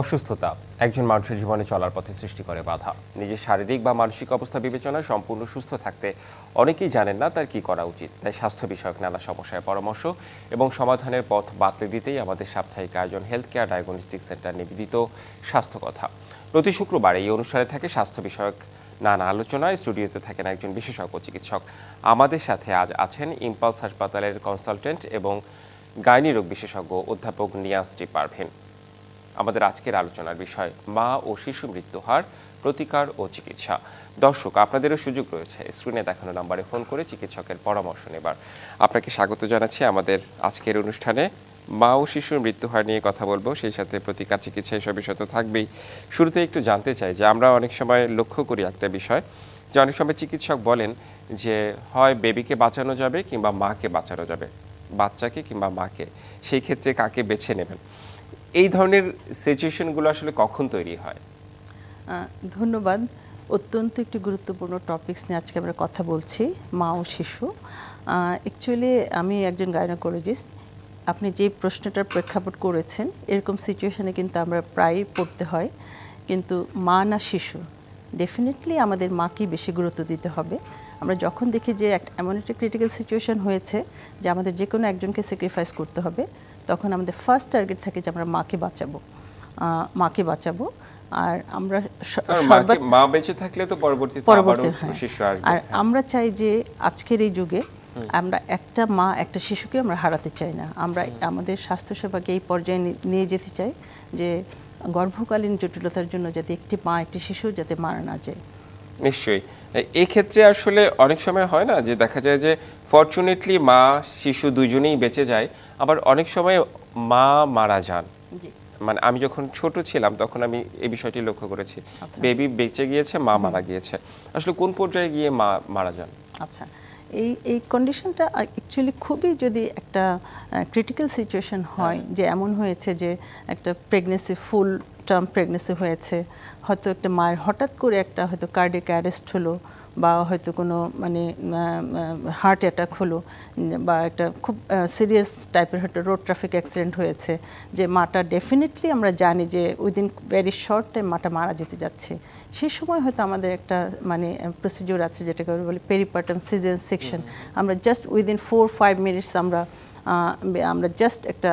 অসুস্থতা একজন মানুষের জীবনে চলার পথে সৃষ্টি করে বাধা। নিজের শারীরিক বা মানসিক অবস্থা বিবেচনায় সম্পূর্ণ সুস্থ থাকতে অনেকেই জানেন না তার কি করা উচিত। তাই স্বাস্থ্য বিষয়ক নানা সমস্যায় পরামর্শ এবং সমাধানের পথ বাতলে দিতেই আমাদের সাপ্তাহিক আয়োজন হেলথ কেয়ার ডায়াগনস্টিক সেন্টার নিবেদিত স্বাস্থ্য কথা। প্রতি শুক্রবার এই অনুষ্ঠানে থাকে স্বাস্থ্য বিষয়ক নানা আলোচনায়। স্টুডিওতে থাকেন একজন বিশেষজ্ঞ চিকিৎসক। আমাদের সাথে আজ আছেন ইম্পালস হাসপাতালের কনসালটেন্ট এবং গাইনি রোগ বিশেষজ্ঞ অধ্যাপক নিয়াজটি পারভীন। আমাদের আজকের আলোচনার বিষয় মা ও শিশু মৃত্যু হার, প্রতিকার ও চিকিৎসা। দর্শক, আপনাদেরও সুযোগ রয়েছে স্ক্রিনে দেখানো নাম্বারে ফোন করে চিকিৎসকের পরামর্শ নেবার। আপনাকে স্বাগত জানাচ্ছি আমাদের আজকের অনুষ্ঠানে। মা ও শিশুর মৃত্যু হার নিয়ে কথা বলবো, সেই সাথে প্রতিকার, চিকিৎসা এসব বিষয় তো থাকবেই। শুরুতে একটু জানতে চাই যে আমরা অনেক সময় লক্ষ্য করি একটা বিষয়, যে অনেক সময় চিকিৎসক বলেন যে হয় বেবিকে বাঁচানো যাবে কিংবা মাকে বাঁচানো যাবে, বাচ্চাকে কিংবা মাকে, সেই ক্ষেত্রে কাকে বেছে নেবেন? এই ধরনের সিচুয়েশনগুলো আসলে কখন তৈরি হয়? ধন্যবাদ। অত্যন্ত একটি গুরুত্বপূর্ণ টপিকস নিয়ে আজকে আমরা কথা বলছি, মা ও শিশু। অ্যাকচুয়ালি আমি একজন গাইনোকোলজিস্ট। আপনি যে প্রশ্নটার প্রেক্ষাপট করেছেন, এরকম সিচুয়েশনে কিন্তু আমরা প্রায়ই পড়তে হয়। কিন্তু মা না শিশু, ডেফিনেটলি আমাদের মাকেই বেশি গুরুত্ব দিতে হবে। আমরা যখন দেখি যে এমন একটা ক্রিটিক্যাল সিচুয়েশন হয়েছে যে আমাদের যে কোনো একজনকে স্যাক্রিফাইস করতে হবে, তখন আমাদের ফার্স্ট টার্গেট থাকে যে আমরা মাকে বাঁচাবো। আর আমরা মা বেঁচে থাকলে তো পরবর্তীতে শিশু আসবে। আর আমরা চাই যে আজকের এই যুগে আমরা একটা মা একটা শিশুকে আমরা হারাতে চাই না। আমরা আমাদের স্বাস্থ্যসেবাকে এই পর্যায়ে নিয়ে যেতে চাই যে গর্ভকালীন জটিলতার জন্য যাতে একটি মা একটি শিশু যাতে মারা না যায়। নিশ্চয়ই। এই ক্ষেত্রে আসলে অনেক সময় হয় না যে দেখা যায় যে ফরচুনেটলি মা শিশু দুইজনেই বেঁচে যায়, আবার অনেক সময় মা মারা যান। মানে আমি যখন ছোট ছিলাম তখন আমি এই বিষয়টি লক্ষ্য করেছি, বেবি বেঁচে গিয়েছে, মা মারা গিয়েছে। আসলে কোন পর্যায়ে গিয়ে মা মারা যান? আচ্ছা, এই কন্ডিশনটা অ্যাকচুয়ালি খুবই যদি একটা ক্রিটিক্যাল সিচুয়েশন হয়, যে এমন হয়েছে যে একটা প্রেগনেন্সি, ফুল টার্ম প্রেগনেন্সি হয়েছে, হয়তো একটা মায়ের হঠাৎ করে একটা হয়তো কার্ডিয়াক অ্যারেস্ট হলো, বা হয়তো কোনো মানে হার্ট অ্যাটাক হলো, বা একটা খুব সিরিয়াস টাইপের হয়তো রোড ট্রাফিক অ্যাক্সিডেন্ট হয়েছে, যে মাটা ডেফিনেটলি আমরা জানি যে উইদিন ভেরি শর্ট টাইম মাটা মারা যেতে যাচ্ছে। সেই সময় হয়তো আমাদের একটা মানে প্রসিডিওর আছে যেটাকে বলি পেরিপার্টাম সিজারিয়ান সেকশন। আমরা জাস্ট উইদিন 4-5 মিনিটস আমরা জাস্ট একটা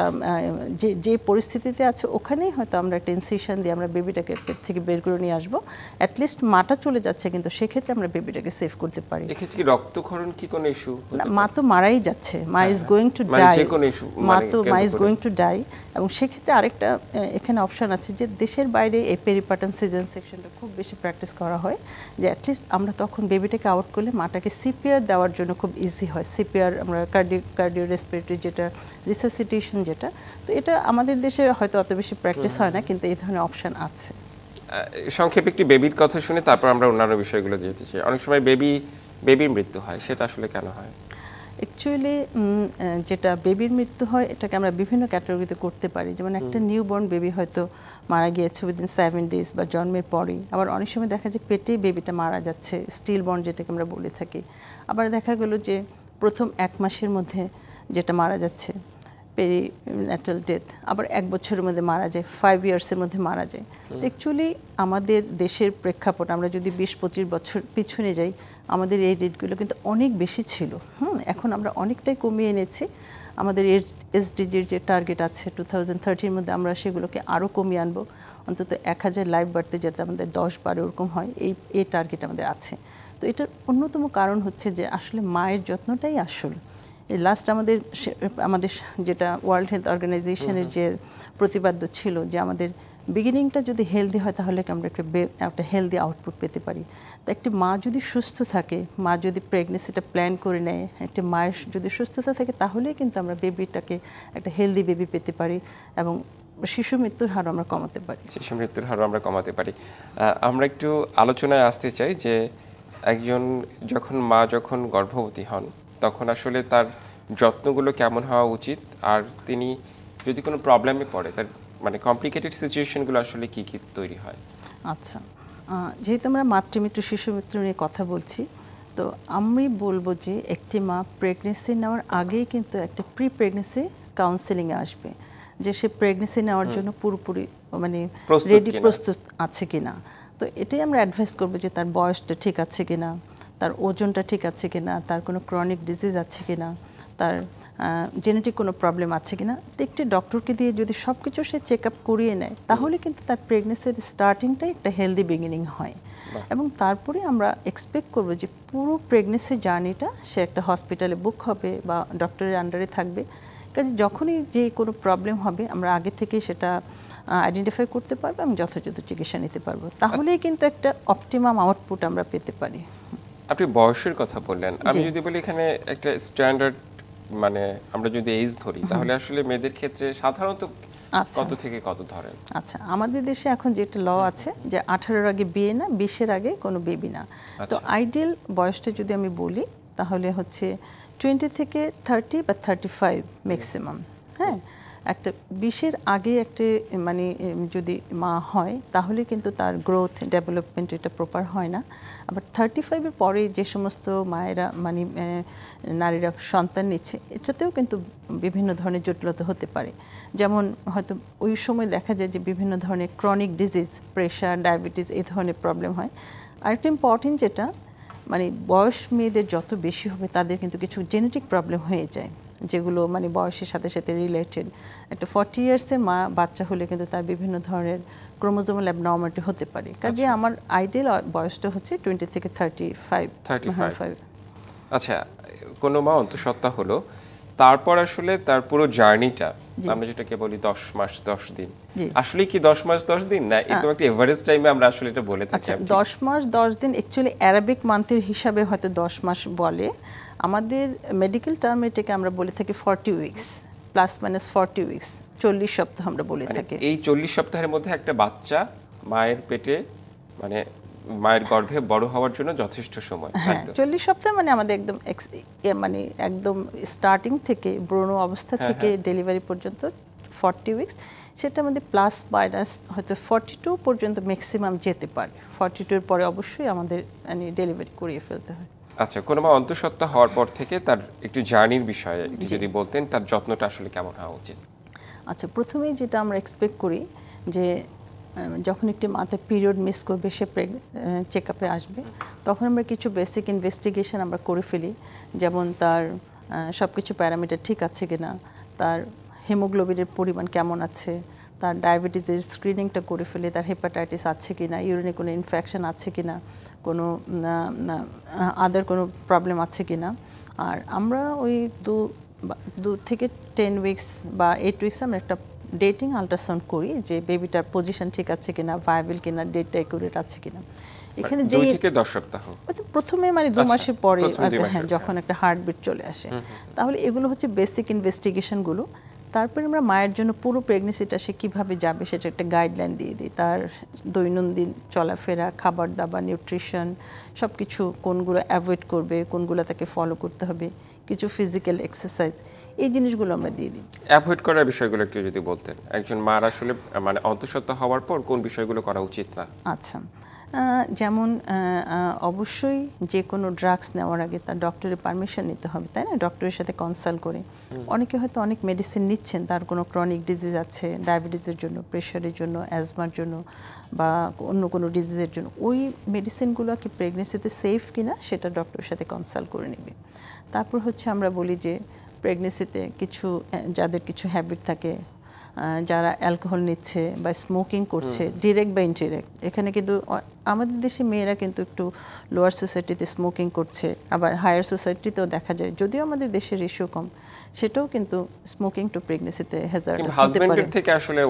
যে পরিস্থিতিতে আছে ওখানেই হয়তো আমরা একটা ইনসিশন দিয়ে আমরা বেবিটাকে পেট থেকে বের করে নিয়ে আসবো। অ্যাটলিস্ট মাটা চলে যাচ্ছে, কিন্তু সেক্ষেত্রে আমরা বেবিটাকে সেভ করতে পারি। এক্ষেত্রে কি রক্তক্ষরণ কি কোনো ইস্যু? মা তো মারাই যাচ্ছে, মা ইজ গোয়িং টু ডাই, মা ইজ গোয়িং টু ডাই। এবং সেক্ষেত্রে আরেকটা এখানে অপশন আছে যে দেশের বাইরে এই পেরিপার্টাম সিজারিয়ান সেকশনটা খুব বেশি প্র্যাকটিস করা হয়, যে অ্যাটলিস্ট আমরা তখন বেবিটাকে আউট করলে মাটাকে সিপিআর দেওয়ার জন্য খুব ইজি হয়। সিপিআর আমরা কার্ডিও রেসপিরেটরি যেটা রিসাসিটেশন যেটা, তো এটা আমাদের দেশে হয়তো অত বেশি প্র্যাকটিস হয় না, কিন্তু এই ধরনের অপশন আছে। সংক্ষেপে একটি বেবির কথা শুনে তারপর আমরা অন্যান্য বিষয়গুলো যেতে চাই। অনেক সময় বেবির মৃত্যু হয়, সেটা আসলে কেন হয়? অ্যাকচুয়ালি যেটা বেবির মৃত্যু হয় এটাকে আমরা বিভিন্ন ক্যাটাগরিতে করতে পারি। যেমন একটা নিউবর্ন বেবি হয়তো মারা গিয়েছে উইদিন 7 ডেজ বা জন্মের পরেই। আবার অনেক সময় দেখা যায় পেটেই বেবিটা মারা যাচ্ছে, স্টিল বর্ন যেটাকে আমরা বলে থাকি। আবার দেখা গেল যে প্রথম 1 মাসের মধ্যে যেটা মারা যাচ্ছে, পেরিন্যাটাল ডেথ। আবার 1 বছরের মধ্যে মারা যায়, 5 ইয়ার্সের মধ্যে মারা যায়। অ্যাকচুয়ালি আমাদের দেশের প্রেক্ষাপট আমরা যদি 20-25 বছর পিছনে যাই, আমাদের এই রেটগুলো কিন্তু অনেক বেশি ছিল। এখন আমরা অনেকটাই কমিয়ে এনেছি। আমাদের এসডিজির যে টার্গেট আছে 2030-এর মধ্যে আমরা সেগুলোকে আরও কমিয়ে আনবো, অন্তত 1000 লাইফ বাড়তে যাতে আমাদের 10-12 ওরকম হয়, এই টার্গেট আমাদের আছে। তো এটার অন্যতম কারণ হচ্ছে যে আসলে মায়ের যত্নটাই আসল। লাস্ট আমাদের যেটা ওয়ার্ল্ড হেলথ অর্গানাইজেশনের যে প্রতিপাদ্য ছিল যে আমাদের বিগিনিংটা যদি হেলদি হয় তাহলে আমরা একটা হেলদি আউটপুট পেতে পারি। তো একটি মা যদি সুস্থ থাকে, মা যদি প্রেগনেন্সিটা প্ল্যান করে নেয়, একটি মায়ের যদি সুস্থতা থাকে, তাহলেই কিন্তু আমরা বেবিটাকে একটা হেলদি বেবি পেতে পারি এবং শিশু মৃত্যুর হার আমরা কমাতে পারি। আমরা একটু আলোচনায় আসতে চাই যে যখন মা গর্ভবতী হন তখন আসলে তার যত্নগুলো কেমন হওয়া উচিত, আর তিনি যদি কোনো প্রবলেমে পড়ে তার মানে কমপ্লিকেটেড সিচুয়েশনগুলো আসলে কি কি তৈরি হয়? আচ্ছা, যেহেতু আমরা মাতৃমৃত্যু শিশু মৃত্যু নিয়ে কথা বলছি, তো আমি বলবো যে একটি মা প্রেগনেন্সি নেওয়ার আগেই কিন্তু একটা প্রি প্রেগনেন্সি কাউন্সেলিংয়ে আসবে, যে সে প্রেগনেন্সি নেওয়ার জন্য পুরোপুরি মানে প্রস্তুত রেডি কিনা। প্রস্তুত আছে কিনা। তো এটাই আমরা অ্যাডভাইস করবো যে তার বয়সটা ঠিক আছে কিনা, তার ওজনটা ঠিক আছে কিনা, তার কোনো ক্রনিক ডিজিজ আছে কিনা, তার জেনেটিক কোনো প্রবলেম আছে কিনা। তো একটি ডক্টরকে দিয়ে যদি সব কিছু সে চেক আপ করিয়ে নেয় তাহলে কিন্তু তার প্রেগনেন্সির স্টার্টিংটাই একটা হেলদি বিগিনিং হয়। এবং তারপরে আমরা এক্সপেক্ট করবো যে পুরো প্রেগনেন্সি জার্নিটা সে একটা হসপিটালে বুক হবে বা ডক্টরের আন্ডারে থাকবে। কাজে যখনই যে কোনো প্রবলেম হবে আমরা আগে থেকেই সেটা আইডেন্টিফাই করতে পারবো এবং যথাযথ চিকিৎসা নিতে পারবো, তাহলেই কিন্তু একটা অপটিমাম আউটপুট আমরা পেতে পারি। আপনি বয়সের কথা বললেন, আমি যদি বলি এখানে একটা স্ট্যান্ডার্ড মানে আমরা যদি এজ ধরি তাহলে আসলে মেয়েদের ক্ষেত্রে সাধারণত কত থেকে কত ধরেন? আচ্ছা, আমাদের দেশে এখন যেটা ল আছে যে 18-র আগে বিয়ে না, 20-এর আগে কোনো বেবি না। তো আইডিয়াল বয়সটা যদি আমি বলি তাহলে হচ্ছে 20 থেকে 30 বা 35 ম্যাক্সিমাম। হ্যাঁ, একটা 20-এর আগে একটা মানে যদি মা হয় তাহলে কিন্তু তার গ্রোথ ডেভেলপমেন্ট এটা প্রপার হয় না। আবার 35-এর পরে যে সমস্ত মায়েরা মানে নারীরা সন্তান নিচ্ছে এটাতেও কিন্তু বিভিন্ন ধরনের জটিলতা হতে পারে। যেমন হয়তো ওই সময় দেখা যায় যে বিভিন্ন ধরনের ক্রনিক ডিজিজ, প্রেশার, ডায়াবেটিস এই ধরনের প্রবলেম হয়। আরেকটা ইম্পর্টেন্ট যেটা মানে বয়স মেয়েদের যত বেশি হবে তাদের কিন্তু কিছু জেনেটিক প্রবলেম হয়ে যায় যেগুলো মানে বয়সের সাথে সাথে রিলেটেড। একটা 40 ইয়ার্সের মা বাচ্চা হলে কিন্তু তার বিভিন্ন ধরনের ক্রোমোজোমাল অ্যাবনর্মালিটি হতে পারে। কাজে আমার আইডিয়াল বয়সটা হচ্ছে 20 থেকে 35। আচ্ছা, কোনো মা অন্তঃসত্ত্বা হলো, তারপর আসলে তার পুরো জার্নিটা আমরা যেটাকে বলি 10 মাস 10 দিন, আসলে কি 10 মাস 10 দিন না এরকম একটা এভারেজ টাইমে আমরা আসলে এটা বলে থাকি? আচ্ছা, 10 মাস 10 দিন অ্যাকচুয়ালি অ্যারাবিক মান্থের হিসাবে হয়তো 10 মাস বলে। আমাদের মেডিকেল টার্মে এটাকে আমরা বলে থাকি 40 উইকস প্লাস মাইনাস 40 উইকস, 40 সপ্তাহ আমরা বলে থাকি। এই 40 সপ্তাহের মধ্যে একটা বাচ্চা মায়ের পেটে মানে মায়ের গর্ভে বড় হওয়ার জন্য যথেষ্ট সময়। হ্যাঁ, 40 সপ্তাহ মানে আমাদের একদম মানে একদম স্টার্টিং থেকে ভ্রূণ অবস্থা থেকে ডেলিভারি পর্যন্ত 40 উইকস। সেটা আমাদের প্লাস মাইনাস হয়তো 42 পর্যন্ত ম্যাক্সিমাম যেতে পারে। 42 এর পরে অবশ্যই আমাদের মানে ডেলিভারি করিয়ে ফেলতে হয়। আচ্ছা, কোনো মা অন্তঃসত্ত্বা হওয়ার পর থেকে তার একটু জার্নির বিষয়ে একটু যদি বলতেন, তার যত্নটা আসলে কেমন হওয়া উচিত? আচ্ছা, প্রথমেই যেটা আমরা এক্সপেক্ট করি যে যখন একটি মাথা পিরিয়ড মিস করবে সে চেক আপে আসবে, তখন আমরা কিছু বেসিক ইনভেস্টিগেশন আমরা করে ফেলি। যেমন তার সব কিছু প্যারামিটার ঠিক আছে কিনা, তার হিমোগ্লোবিনের পরিমাণ কেমন আছে, তার ডায়াবেটিসের স্ক্রিনিংটা করে ফেলি, তার হেপাটাইটিস আছে কিনা, ইউরিনে কোনো ইনফেকশন আছে কিনা, কোনো আদার কোনো প্রবলেম আছে কিনা। আর আমরা ওই 2 থেকে 10 উইকস বা 8 উইকস আমরা একটা ডেটিং আল্ট্রাসাউন্ড করি যে বেবিটার পজিশন ঠিক আছে কিনা, ভায়াবল কিনা, ডেটটা একুরেট আছে কিনা। এখানে যে 2 থেকে 10 সপ্তাহ প্রথমে মানে 2 মাসের পরে হ্যাঁ, যখন একটা হার্টবিট চলে আসে, তাহলে এগুলো হচ্ছে বেসিক ইনভেস্টিগেশনগুলো। তারপরে আমরা মায়ের জন্য পুরো প্রেগনেন্সিটা সে কীভাবে যাবে সেটা একটা গাইডলাইন দিয়ে দিই। তার দৈনন্দিন চলাফেরা, খাবার দাবার, নিউট্রিশন সব কিছু কোনগুলো অ্যাভয়েড করবে, কোনগুলো তাকে ফলো করতে হবে, কিছু ফিজিক্যাল এক্সারসাইজ, এই জিনিসগুলো আমরা দিয়ে দিই। অ্যাভয়েড করার বিষয়গুলো একটু যদি বলতেন, একজন মার আসলে মানে অন্তঃসত্ত্বা হওয়ার পর কোন বিষয়গুলো করা উচিত না? আচ্ছা, যেমন অবশ্যই যে কোনো ড্রাগস নেওয়ার আগে তার ডক্টরের পারমিশন নিতে হবে, তাই না? ডক্টরের সাথে কনসাল্ট করে। অনেকে হয়তো অনেক মেডিসিন নিচ্ছেন, তার কোনো ক্রনিক ডিজিজ আছে, ডায়াবেটিসের জন্য, প্রেশারের জন্য, অ্যাজমার জন্য বা অন্য কোনো ডিজিজের জন্য, ওই মেডিসিনগুলো কি প্রেগনেন্সিতে সেফ কিনা সেটা ডক্টরের সাথে কনসাল্ট করে নেবে। তারপর হচ্ছে আমরা বলি যে প্রেগনেন্সিতে কিছু যাদের কিছু হ্যাবিট থাকে, যারা অ্যালকোহল নিচ্ছে বা স্মোকিং করছে ডিরেক্ট বা ইনডিরেক্ট, এখানে কিন্তু আমাদের দেশে মেয়েরা কিন্তু একটু লোয়ার সোসাইটিতে স্মোকিং করছে, আবার হায়ার সোসাইটিতেও দেখা যায়, যদিও আমাদের দেশের রেশিও কম, সেটাও কিন্তু স্মোকিং টু প্রেগনেন্সিতে হ্যাজার্ডাস হতে পারে। থেকে আসলে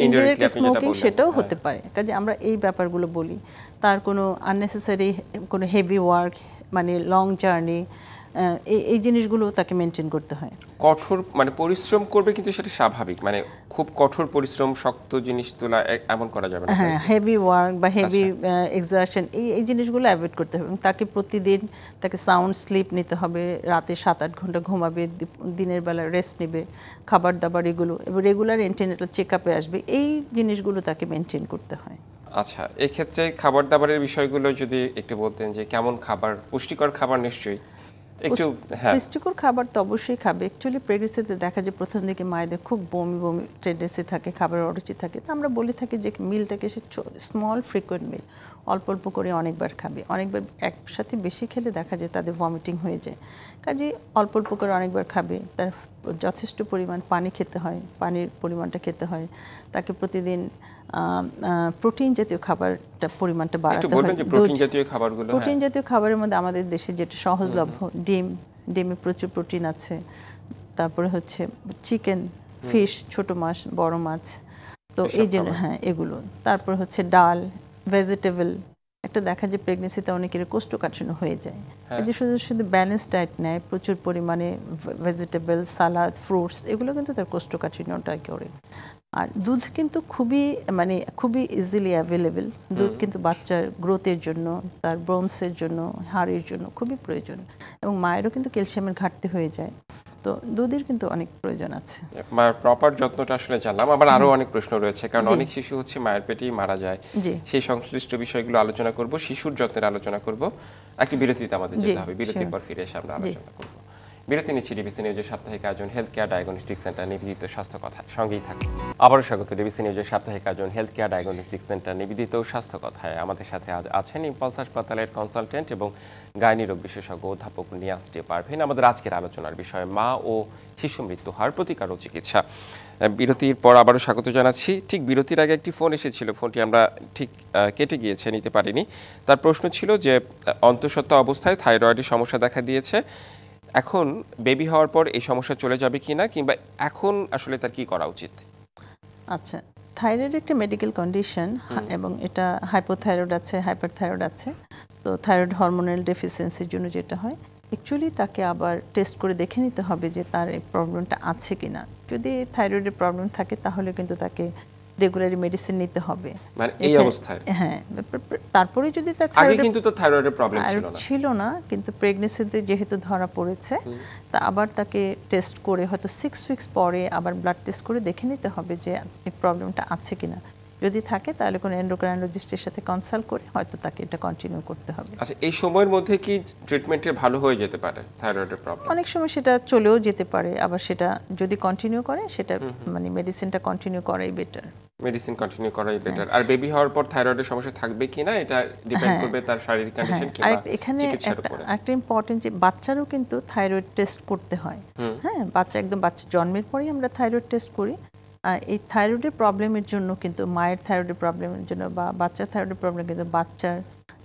ইনডিরেক্ট স্মোকিং সেটাও হতে পারে। কাজে আমরা এই ব্যাপারগুলো বলি। তার কোনো আননেসেসারি কোনো হেভি ওয়ার্ক মানে লং জার্নি, এই জিনিসগুলো তাকে মেনটেন করতে হয়। কঠোর মানে পরিশ্রম করবে কিন্তু সেটা স্বাভাবিক, মানে খুব কঠোর পরিশ্রম, শক্ত জিনিস তোলা এমন করা যাবে না। হ্যাঁ, হেভি ওয়ার্ক বা হেভি এক্সারশন এই জিনিসগুলো অ্যাভয়েড করতে হবে। তাকে প্রতিদিন তাকে সাউন্ড স্লিপ নিতে হবে, রাতে 7-8 ঘন্টা ঘুমাবে, দিনের বেলা রেস্ট নেবে, খাবার দাবার এগুলো, এবং রেগুলার এন্টিনেটাল চেক আপে আসবে, এই জিনিসগুলো তাকে মেনটেন করতে হয়। আচ্ছা, এক্ষেত্রে খাবার দাবারের বিষয়গুলো যদি একটু বলতেন যে কেমন খাবার, পুষ্টিকর খাবার নিশ্চয়ই একটু হ্যাঁ পুষ্টিকর খাবার তো অবশ্যই খাবে। অ্যাকচুয়ালি প্রেগনেন্সিতে দেখা যায় প্রথম দিকে মায়েদের খুব বমি বমি টেন্ডেন্সি থাকে, খাবারের অরুচি থাকে, তো আমরা বলে থাকি যে মিলটাকে সে স্মল ফ্রিকোয়েন্ট মিল অল্প অল্প করে অনেকবার খাবে। অনেকবার একসাথে বেশি খেলে দেখা যায় তাদের ভমিটিং হয়ে যায়, কাজে অল্প অল্প করে অনেকবার খাবে। তার যথেষ্ট পরিমাণ পানি খেতে হয়, পানির পরিমাণটা খেতে হয়। তাকে প্রতিদিন প্রোটিন জাতীয় খাবারটা পরিমাণটা বাড়াতে হয়। প্রোটিন জাতীয় খাবারগুলো, প্রোটিন জাতীয় খাবারের মধ্যে আমাদের দেশে যেটা সহজলভ্য, ডিমে প্রচুর প্রোটিন আছে, তারপরে হচ্ছে চিকেন, ফিশ, ছোট মাছ, বড় মাছ, তো এই যে হ্যাঁ এগুলো। তারপর হচ্ছে ডাল, ভেজিটেবল। একটা দেখা যায় প্রেগনেন্সিতে অনেকের কোষ্ঠকাঠিন্য হয়ে যায়, যে শুধু শুধু ব্যালেন্স ডায়েট নেয়, প্রচুর পরিমাণে ভেজিটেবল, সালাদ, ফ্রুটস, এগুলো কিন্তু তার কোষ্ঠকাঠিন্যটা করে। আর দুধ কিন্তু খুবই ইজিলি অ্যাভেলেবেল। দুধ কিন্তু বাচ্চার গ্রোথের জন্য, তার বোনসের জন্য, হাড়ের জন্য খুবই প্রয়োজন, এবং মায়েরও কিন্তু ক্যালসিয়ামের ঘাটতি হয়ে যায়, তো দুধের কিন্তু অনেক প্রয়োজন আছে। মায়ের প্রপার যত্নটা আসলে জানলাম। আবার আরো অনেক প্রশ্ন রয়েছে, কারণ অনেক শিশু হচ্ছে মায়ের পেটেই মারা যায়। সেই সংশ্লিষ্ট বিষয়গুলো আলোচনা করব, শিশুর যত্নের আলোচনা করব। একটি বিরতিতে আমাদের যেতে হবে, বিরতির পর ফিরে এসে আমরা আলোচনা করব। বিরতি নিচ্ছি ডিবিসি নিউজের সাপ্তাহিক আয়োজন হেলথ কেয়ার ডায়াগনস্টিক সেন্টার নিবেদিত স্বাস্থ্য কথা, সঙ্গেই থাকুন। আবারও স্বাগত ডিবিসি নিউজের সাপ্তাহিক আয়োজন হেলথ কেয়ার ডায়াগনস্টিক সেন্টার নিবেদিত স্বাস্থ্য কথায়। আমাদের সাথে আজ আছেন ইম্পালস হাসপাতালের কনসালটেন্ট এবং গাইনি রোগ বিশেষজ্ঞ অধ্যাপক নিয়াজটি পারভিন। আমাদের আজকের আলোচনার বিষয় মা ও শিশু মৃত্যু হার প্রতিকার ও চিকিৎসা। বিরতির পর আবারও স্বাগত জানাচ্ছি। ঠিক বিরতির আগে একটি ফোন এসেছিল, ফোনটি আমরা ঠিক কেটে গিয়েছে, নিতে পারিনি। তার প্রশ্ন ছিল যে অন্তঃসত্ত্বা অবস্থায় থাইরয়েডের সমস্যা দেখা দিয়েছে, এখন বেবি হওয়ার পর এই সমস্যা চলে যাবে কিনা, কিংবা এখন আসলে তার কি করা উচিত? আচ্ছা, থাইরয়েড একটা মেডিকেল কন্ডিশন, এবং এটা হাইপোথাইরয়েড আছে, হাইপারথাইরয়েড আছে। তো থাইরয়েড হরমোনাল ডেফিসিয়েন্সির জন্য যেটা হয়, অ্যাকচুয়ালি তাকে আবার টেস্ট করে দেখে নিতে হবে যে তার এই প্রবলেমটা আছে কিনা। যদি থাইরয়েডের প্রবলেম থাকে তাহলে কিন্তু তাকে রেগুলারি মেডিসিন নিতে হবে, মানে এই অবস্থায়। হ্যাঁ, তারপরে যদি তার আগে কিন্তু তো থাইরয়েডের প্রবলেম ছিল না, কিন্তু প্রেগনেন্সিতে যেহেতু ধরা পড়েছে, তা আবার তাকে টেস্ট করে হয়তো 6 উইকস পরে আবার ব্লাড টেস্ট করে দেখে নিতে হবে যে এই প্রবলেমটা আছে কিনা। যদি থাকে তাহলে কোনো এন্ডোক্রাইনোলজিস্টের সাথে কনসাল্ট করে হয়তো তাকে এটা কন্টিনিউ করতে হবে। আচ্ছা, এই সময়ের মধ্যে কি ট্রিটমেন্টে ভালো হয়ে যেতে পারে থাইরয়েডের প্রবলেম? অনেক সময় সেটা চলেও যেতে পারে, আবার সেটা যদি কন্টিনিউ করে সেটা মেডিসিনটা কন্টিনিউ করাই বেটার। মেডিসিন কন্টিনিউ করাই বেটার। আর বেবি হওয়ার পর থাইরয়েডের সমস্যা থাকবে কিনা এটা ডিপেন্ড করবে তার শারীরিক কন্ডিশন কিংবা চিকিৎসার উপর। একটা ইম্পর্টেন্ট যে বাচ্চারও কিন্তু থাইরয়েড টেস্ট করতে হয়। হ্যাঁ, বাচ্চা জন্মের পরেই আমরা থাইরয়েড টেস্ট করি। এই থাইরয়েডের প্রবলেমের জন্য কিন্তু মায়ের থাইরয়েডের প্রবলেমের জন্য বা বাচ্চার থাইরয়েডের প্রবলেম কিন্তু বাচ্চার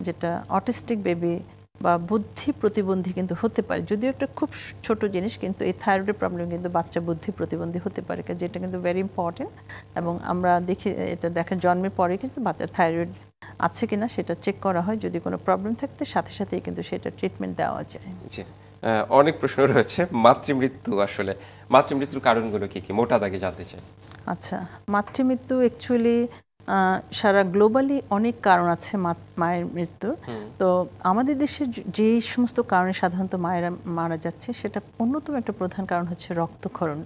যেটা অটিস্টিক বেবি বা বুদ্ধি প্রতিবন্ধী কিন্তু হতে পারে, যদিও একটা খুব ছোট জিনিস, কিন্তু এই থাইরয়েডের প্রবলেম কিন্তু বাচ্চা বুদ্ধি প্রতিবন্ধী হতে পারে, যেটা কিন্তু ভেরি ইম্পর্টেন্ট। এবং আমরা দেখি এটা দেখা জন্মের পরে কিন্তু বাচ্চার থাইরয়েড আছে কিনা সেটা চেক করা হয়, যদি কোনো প্রবলেম থাকতে সাথে সাথেই কিন্তু সেটা ট্রিটমেন্ট দেওয়া যায়। জি, অনেক প্রশ্ন রয়েছে। মাতৃমৃত্যু, আসলে মাতৃমৃত্যুর কারণগুলো কি কি মোটা দাগে জানতে চাই। আচ্ছা, মাতৃমৃত্যু অ্যাকচুয়ালি সারা গ্লোবালি অনেক কারণ আছে মায়ের মৃত্যুর। তো আমাদের দেশে যে সমস্ত কারণে সাধারণত মায়েরা মারা যাচ্ছে, সেটা অন্যতম একটা প্রধান কারণ হচ্ছে রক্তক্ষরণ।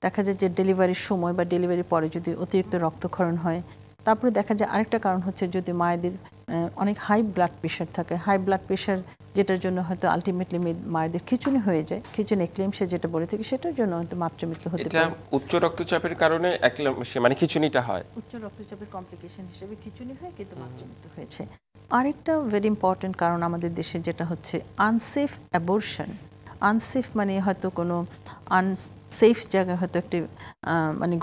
দেখা যায় যে ডেলিভারির সময় বা ডেলিভারির পরে যদি অতিরিক্ত রক্তক্ষরণ হয়। তারপরে দেখা যায় আরেকটা কারণ হচ্ছে যদি মায়েদের অনেক হাই ব্লাড প্রেশার থাকে, হাই ব্লাড প্রেশার যেটার জন্য হয়তো আলটিমেটলি মায়েদের খিঁচুনি হয়ে যায়, খিঁচুনি এক্লেমসিয়া যেটা বলে থাকি, সেটার জন্য হয়তো মাতৃমৃত্যু হতে পারে। এটা উচ্চ রক্তচাপের কারণে মানে খিঁচুনিটা হয়, উচ্চ রক্তচাপের কমপ্লিকেশন হিসেবে খিঁচুনি হয়, কিন্তু মাতৃমৃত্যু হয়েছে। আরেকটা ভেরি ইম্পর্টেন্ট কারণ আমাদের দেশে যেটা হচ্ছে আনসেফ অ্যাবর্শন। আনসেফ মানে হয়তো কোনো আনসেফ জায়গায় হয়তো একটি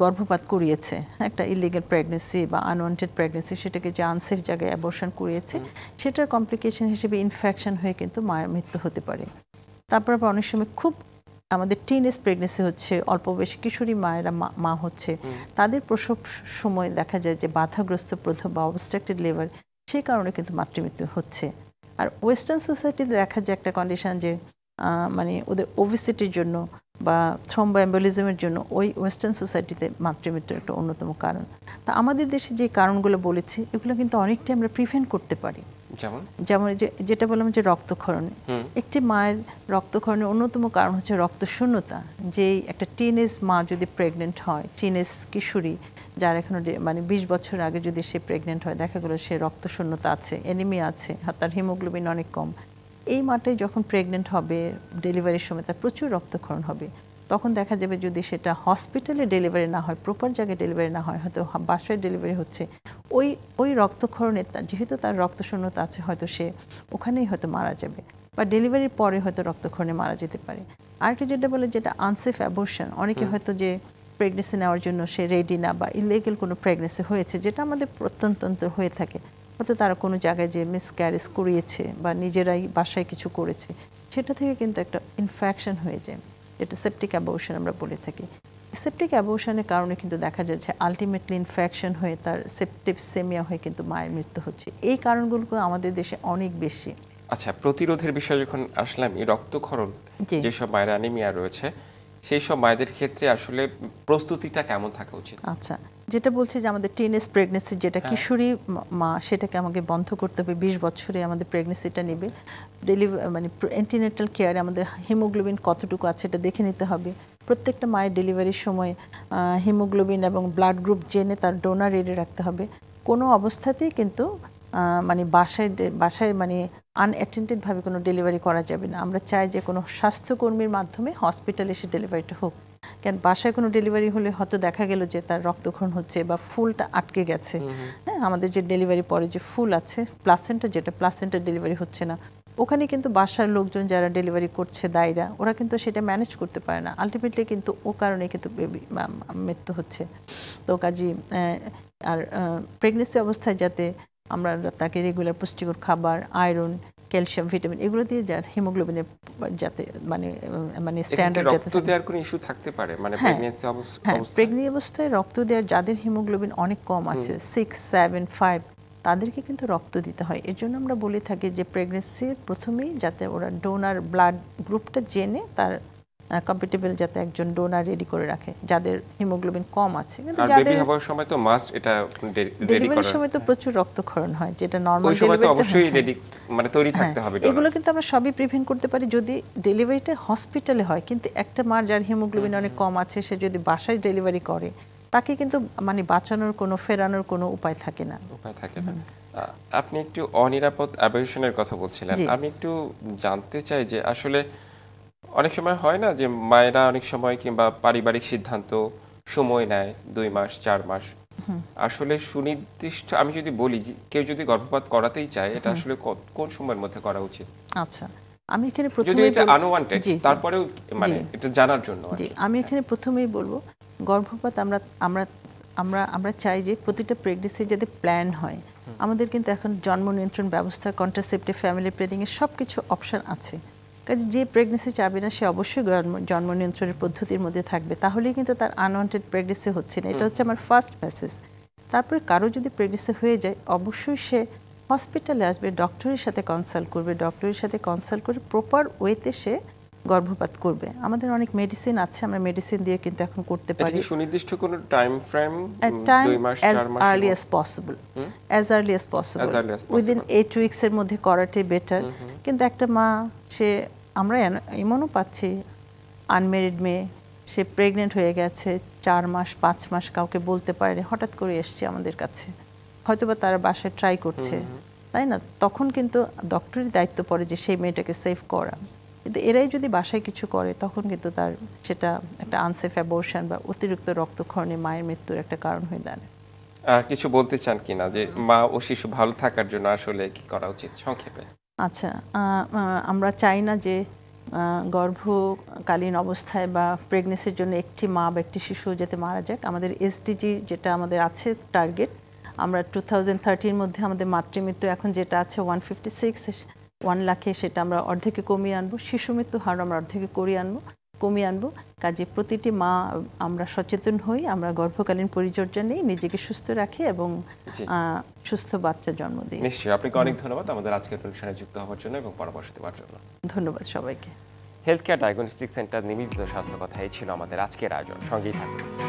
গর্ভপাত করিয়েছে, একটা ইলিগাল প্রেগনেন্সি বা আনওয়ান্টেড প্রেগনেন্সি, সেটাকে যে আনসেফ জায়গায় অ্যাবর্শন করিয়েছে, সেটার কমপ্লিকেশন হিসেবে ইনফেকশন হয়ে কিন্তু মায়ের মৃত্যু হতে পারে। তারপর আবার অনেক সময় খুব আমাদের টিনেজ প্রেগনেন্সি হচ্ছে, অল্প বয়সী কিশোরী মায়েরা মা হচ্ছে, তাদের প্রসব সময় দেখা যায় যে বাধাগ্রস্ত প্রসব বা অবস্ট্রাকটেড লেবার, সেই কারণে কিন্তু মাতৃমৃত্যু হচ্ছে। আর ওয়েস্টার্ন সোসাইটিতে দেখা যায় একটা কন্ডিশন যে ওদের ওবেসিটির জন্য বা থ্রম্বোএম্বোলিজমের জন্য ওই ওয়েস্টার্ন সোসাইটিতে মাতৃমৃত্যুর একটা অন্যতম কারণ। তা আমাদের দেশে যে কারণগুলো বলেছি, এগুলো কিন্তু অনেকটাই আমরা প্রিভেন্ট করতে পারি। যেমন যেটা বললাম যে রক্তক্ষরণ, একটি মায়ের রক্তক্ষরণের অন্যতম কারণ হচ্ছে রক্তশূন্যতা। যেই একটা টিনেজ মা যদি প্রেগনেন্ট হয়, টিনেজ কিশোরী যার এখনো 20 বছর আগে যদি সে প্রেগনেন্ট হয়, দেখা গেল সে রক্তশূন্যতা আছে, অ্যানিমিয়া আছে, তার হিমোগ্লোবিন অনেক কম, এই মাটাই যখন প্রেগনেন্ট হবে ডেলিভারির সময় তার প্রচুর রক্তক্ষরণ হবে। তখন দেখা যাবে যদি সেটা হসপিটালে ডেলিভারি না হয়, প্রপার জায়গায় ডেলিভারি না হয়, হয়তো বাসায় ডেলিভারি হচ্ছে, ওই রক্তক্ষরণে যেহেতু তার রক্তশূন্যতা আছে, হয়তো সে ওখানেই হয়তো মারা যাবে, বা ডেলিভারির পরে হয়তো রক্তক্ষরণে মারা যেতে পারে। আরেকটা যেটা বলে যেটা আনসেফ অ্যাবর্শন, অনেকে হয়তো যে প্রেগনেন্সি নেওয়ার জন্য সে রেডি না বা ইলিগাল কোনো প্রেগনেন্সি হয়েছে, যেটা আমাদের প্রত্যন্ত হয়ে থাকে, হয়তো তারা কোনো জায়গায় যে মিসক্যারেজ করিয়েছে বা নিজেরাই বাসায় কিছু করেছে, সেটা থেকে কিন্তু একটা ইনফেকশন হয়ে যায়, যেটা সেপটিক অ্যাবর্শন আমরা বলে থাকি। সেপটিক অ্যাবর্শনের কারণে কিন্তু দেখা যাচ্ছে আলটিমেটলি ইনফেকশন হয়ে তার সেপ্টিসেমিয়া হয়ে কিন্তু মায়ের মৃত্যু হচ্ছে। এই কারণগুলো আমাদের দেশে অনেক বেশি। আচ্ছা, প্রতিরোধের বিষয়ে যখন আসলাম, এই রক্তক্ষরণ যেসব মায়ের অ্যানিমিয়া রয়েছে সেই সব মায়েদের ক্ষেত্রে আসলে প্রস্তুতিটা কেমন থাকা উচিত? আচ্ছা, যেটা বলছি যে আমাদের টিনেজ প্রেগনেন্সি, যেটা কিশোরী মা, সেটাকে আমাকে বন্ধ করতে হবে। 20 বছরে আমাদের প্রেগনেন্সিটা নেবে, মানে অ্যান্টিনেটাল কেয়ারে আমাদের হিমোগ্লোবিন কতটুকু আছে এটা দেখে নিতে হবে। প্রত্যেকটা মায়ের ডেলিভারির সময় হিমোগ্লোবিন এবং ব্লাড গ্রুপ জেনে তার ডোনার রেডি রাখতে হবে। কোনো অবস্থাতেই কিন্তু মানে বাসায় মানে আনঅ্যাটেন্ডেডভাবে কোনো ডেলিভারি করা যাবে না। আমরা চাই যে কোনো স্বাস্থ্যকর্মীর মাধ্যমে হসপিটালে এসে ডেলিভারিটা হোক। কেন বাসায় কোনো ডেলিভারি হলে হয়তো দেখা গেল যে তার রক্তক্ষরণ হচ্ছে বা ফুলটা আটকে গেছে। হ্যাঁ, আমাদের যে ডেলিভারি পরে যে ফুল আছে প্লাসেন্টা, যেটা প্লাসেন্টা ডেলিভারি হচ্ছে না, ওখানে কিন্তু বাসার লোকজন যারা ডেলিভারি করছে দায়রা, ওরা কিন্তু সেটা ম্যানেজ করতে পারে না, আলটিমেটলি কিন্তু ও কারণে কিন্তু বেবি মৃত্যু হচ্ছে। তো কাজী আর প্রেগনেন্সি অবস্থায় যাতে আমরা তাকে রেগুলার পুষ্টিকর খাবার, আয়রন, ক্যালসিয়াম, ভিটামিন এগুলো দিয়ে যার হিমোগ্লোবিনের যাতে মানে স্ট্যান্ডার্ড যাতে রক্ত দেওয়ার কোনো ইস্যু থাকতে পারে, মানে প্রেগন্যান্সি অবস্থায়? প্রেগনেন্সি অবস্থায় রক্ত দেওয়ার যাদের হিমোগ্লোবিন অনেক কম আছে, 6, 7, 5, তাদেরকে কিন্তু রক্ত দিতে হয়। এর জন্য আমরা বলে থাকি যে প্রেগনেন্সির প্রথমেই যাতে ওরা ডোনার ব্লাড গ্রুপটা জেনে তার কম্পিটেবল যাতে একজন ডোনার রেডি করে রাখে যাদের হিমোগ্লোবিন কম আছে। কিন্তু আর বেবি হওয়ার সময় তো মাস্ট এটা রেডি ডেলিভারির করা। সময় তো প্রচুর রক্তক্ষরণ হয়, যেটা নরমাল ওই সময় তো ডেলিভারিতে অবশ্যই রেডি, মানে তৈরি থাকতে হবে। এগুলো কিন্তু আমরা সবই প্রিভেন্ট করতে পারি যদি ডেলিভারিটা হসপিটালে হয়। কিন্তু একটা মার যার হিমোগ্লোবিন অনেক কম আছে, সে যদি বাসায় ডেলিভারি করে, তাকে কিন্তু মানে বাঁচানোর কোনো, ফেরানোর কোনো উপায় থাকে না। আপনি একটু অনিরাপদ অ্যাবর্শনের কথা বলছিলেন, আমি একটু জানতে চাই যে আসলে অনেক সময় হয় না যে মায়েরা অনেক সময় কিংবা পারিবারিক সিদ্ধান্ত সময় নেয় 2 মাস 4 মাস, আসলে সুনির্দিষ্ট আমি যদি বলি কেউ যদি গর্ভপাত করাতেই চায়, এটা আসলে কোন সময়ের মধ্যে করা উচিত? আচ্ছা, আমি এখানে যদি প্রথমেই এটা আনওয়ান্টেড, তারপরেও মানে এটা জানার জন্য আমি এখানে প্রথমেই বলবো, গর্ভপাত আমরা চাই যে প্রতিটা প্রেগনেন্সি যাতে প্ল্যান হয়। আমাদের কিন্তু এখন জন্ম নিয়ন্ত্রণ ব্যবস্থা, কন্ট্রাসেপটিভ, ফ্যামিলি প্ল্যানিং এর সবকিছু অপশন আছে। কাজে যে প্রেগনেন্সি চাবে না সে অবশ্যই জন্ম নিয়ন্ত্রণের পদ্ধতির মধ্যে থাকবে, তাহলেই কিন্তু তার আনওয়ান্টেড প্রেগনেন্সি হচ্ছে না। এটা হচ্ছে আমার ফার্স্ট মেসেজ। তারপরে কারো যদি প্রেগনেন্সি হয়ে যায়, অবশ্যই সে হসপিটালে আসবে, ডক্টরের সাথে কনসাল্ট করবে, ডক্টরের সাথে কনসাল্ট করে প্রপার ওয়েতে সে গর্ভপাত করবে। আমাদের অনেক মেডিসিন আছে, আমরা মেডিসিন দিয়ে কিন্তু এখন করতে পারি। এটা কি সুনির্দিষ্ট কোনো টাইম ফ্রেম? 2 মাস 4 মাস? as early as possible, within 8 weeks এর মধ্যে করাটাই বেটার। কিন্তু একটা মা, আমরা এমনও পাচ্ছি আনমেরিড মেয়ে, সে প্রেগনেন্ট হয়ে গেছে 4 মাস 5 মাস, কাউকে বলতে পারেনি, হঠাৎ করে এসছে আমাদের কাছে, হয়তোবা তারা বাসায় ট্রাই করছে, তাই না? তখন কিন্তু ডক্টরের দায়িত্ব পড়ে যে সেই মেয়েটাকে সেভ করা। কিন্তু এরাই যদি বাসায় কিছু করে, তখন কিন্তু তার সেটা একটা আনসেফ অ্যাবর্শন বা অতিরিক্ত রক্তক্ষরণে মায়ের মৃত্যুর একটা কারণ হয়ে দাঁড়ায়। কিছু বলতে চান কিনা যে মা ও শিশু ভালো থাকার জন্য আসলে কি করা উচিত সংক্ষেপে? আচ্ছা, আমরা চাই না যে গর্ভকালীন অবস্থায় বা প্রেগনেন্সির জন্য একটি মা বা একটি শিশু যাতে মারা যাক। আমাদের এসডিজি যেটা আমাদের আছে টার্গেট, আমরা 2030 মধ্যে আমাদের মাতৃমৃত্যু এখন যেটা আছে 156, 1 লাখে, সেটা আমরা অর্ধেকে কমিয়ে আনবো। শিশু মৃত্যু হার আমরা অর্ধেকে কমিয়ে আনবো। কাজে প্রতিটি মা আমরা সচেতন হই, আমরা গর্ভকালীন পরিচর্যা নেই, নিজেকে সুস্থ রাখি এবং সুস্থ বাচ্চা জন্ম দিই। নিশ্চয়ই। আপনাকে অনেক ধন্যবাদ আমাদের আজকের অনুষ্ঠানে যুক্ত হওয়ার জন্য এবং পরামর্শ দেওয়ার জন্য। ধন্যবাদ সবাইকে। হেলথ কেয়ার ডায়াগনস্টিক সেন্টার নিবেদিত স্বাস্থ্য কথা, এই ছিল আমাদের আজকের আয়োজন। সঙ্গেই থাকুন।